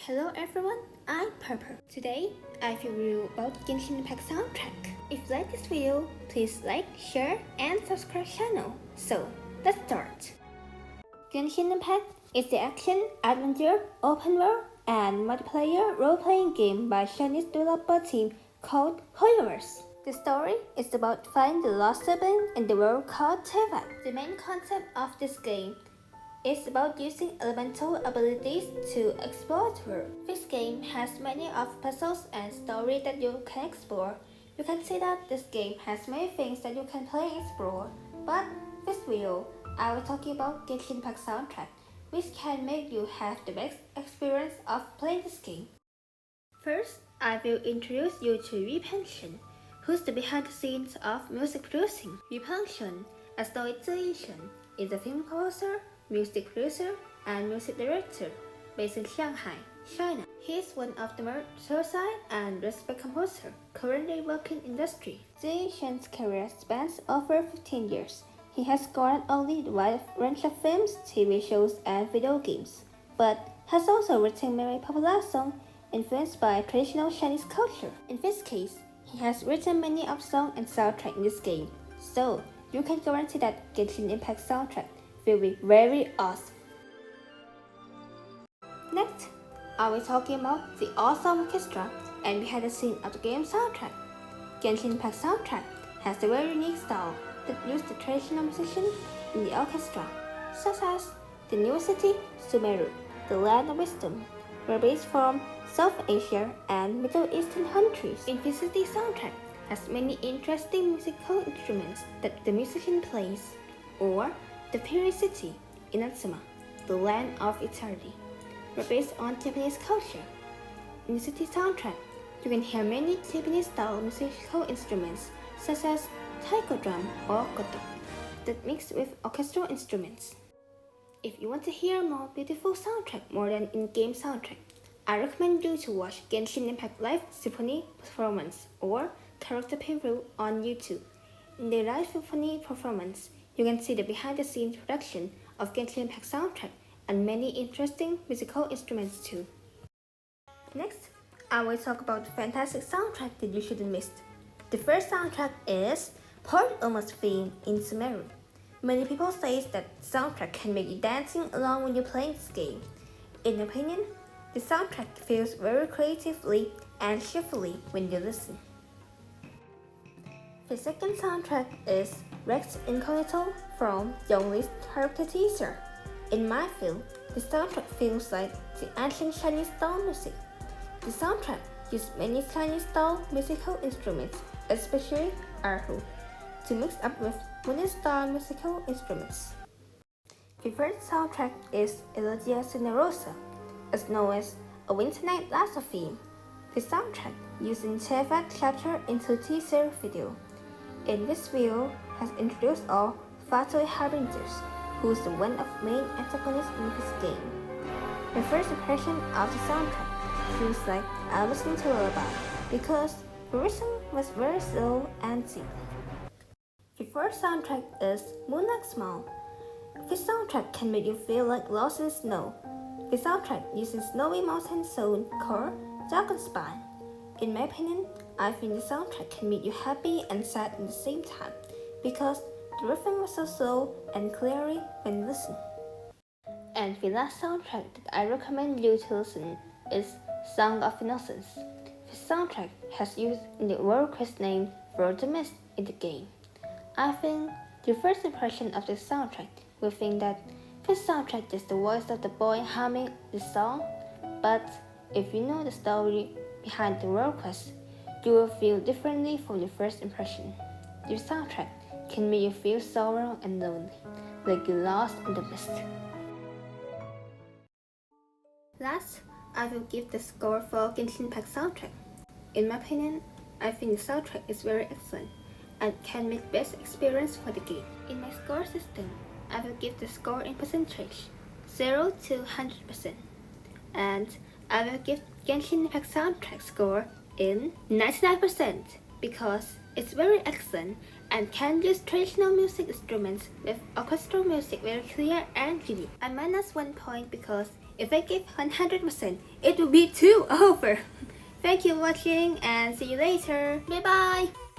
Hello everyone, I'm Purple. Today, I will review about Genshin Impact soundtrack. If you like this video, please like, share, and subscribe channel. So, let's start. Genshin Impact is the action, adventure, open world, and multiplayer role-playing game by Chinese developer team called HOYO-MiX. The story is about finding the lost sibling in the world called Teva. The main concept of this game is about using elemental abilities to explore the world. This game has many of puzzles and story that you can explore. You can see that this game has many things that you can play and explore. But this video, I will talk about Genshin Impact soundtrack, which can make you have the best experience of playing this game. First, I will introduce you to Repansion, who's the behind the scenes of music producing. Repansion, as though it's is a film composer, music producer, and music director based in Shanghai, China. He is one of the most certified and respected composer currently working in industry. Ziyi's career spans over 15 years. He has scored only a wide range of films, TV shows, and video games, but has also written many popular songs influenced by traditional Chinese culture. In this case, he has written many of songs and soundtrack in this game, so you can guarantee that Genshin Impact soundtrack will be very awesome. Next, I will talk about the awesome orchestra and behind the scenes of the game soundtrack. Genshin Impact soundtrack has a very unique style that uses the traditional musicians in the orchestra, such as the new city Sumeru, the land of wisdom, were based from South Asia and Middle Eastern countries. Infinity soundtrack has many interesting musical instruments that the musician plays, or the Peri City, Inatsuma, the land of eternity, were based on Japanese culture. In the city soundtrack, you can hear many Japanese-style musical instruments such as taiko drum or koto that mix with orchestral instruments. If you want to hear more beautiful soundtrack more than in-game soundtrack, I recommend you to watch Genshin Impact Live Symphony performance or character preview on YouTube. In the live symphony performance, you can see the behind-the-scenes production of Genshin Impact soundtrack and many interesting musical instruments too. Next, I will talk about the fantastic soundtrack that you shouldn't miss. The first soundtrack is Port Ormos theme in Sumeru. Many people say that soundtrack can make you dancing along when you're playing this game. In my opinion, the soundtrack feels very creatively and cheerfully when you listen. The second soundtrack is Rex Incognito from Yongli's character teaser. In my feel, the soundtrack feels like the ancient Chinese style music. The soundtrack uses many Chinese style musical instruments, especially erhu, to mix up with modern style musical instruments. The third soundtrack is Elogia cinerosa, as known as A Winter Night Lasso theme. The soundtrack using Teva captured into teaser video. In this video has introduced all Fatui Harbingers, who is the one of main antagonists in this game. My first impression of the soundtrack feels like I listened to a lullaby because the rhythm was very slow and simple. The fourth soundtrack is Moonlike. This soundtrack can make you feel like lost in snow. The soundtrack uses snowy mountain zone called Dragonspine. In my opinion, I think the soundtrack can make you happy and sad at the same time because the rhythm was so slow and clearly when you listen. And the last soundtrack that I recommend you to listen is Song of Innocence. The soundtrack has used in the world quest named World the Mist in the game. I think your first impression of this soundtrack will think that this soundtrack is the voice of the boy humming the song, but if you know the story behind the world quest, you will feel differently from your first impression. Your soundtrack can make you feel sorrow and lonely, like you're lost in the mist. Last, I will give the score for Genshin Impact soundtrack. In my opinion, I think the soundtrack is very excellent and can make best experience for the game. In my score system, I will give the score in percentage, 0 to 100%, and I will give Genshin Impact soundtrack score in 99%. because it's very excellent and can use traditional music instruments with orchestral music very clear and unique. I minus 1 point because if I give 100%, it would be too over. Thank you for watching and see you later. Bye bye!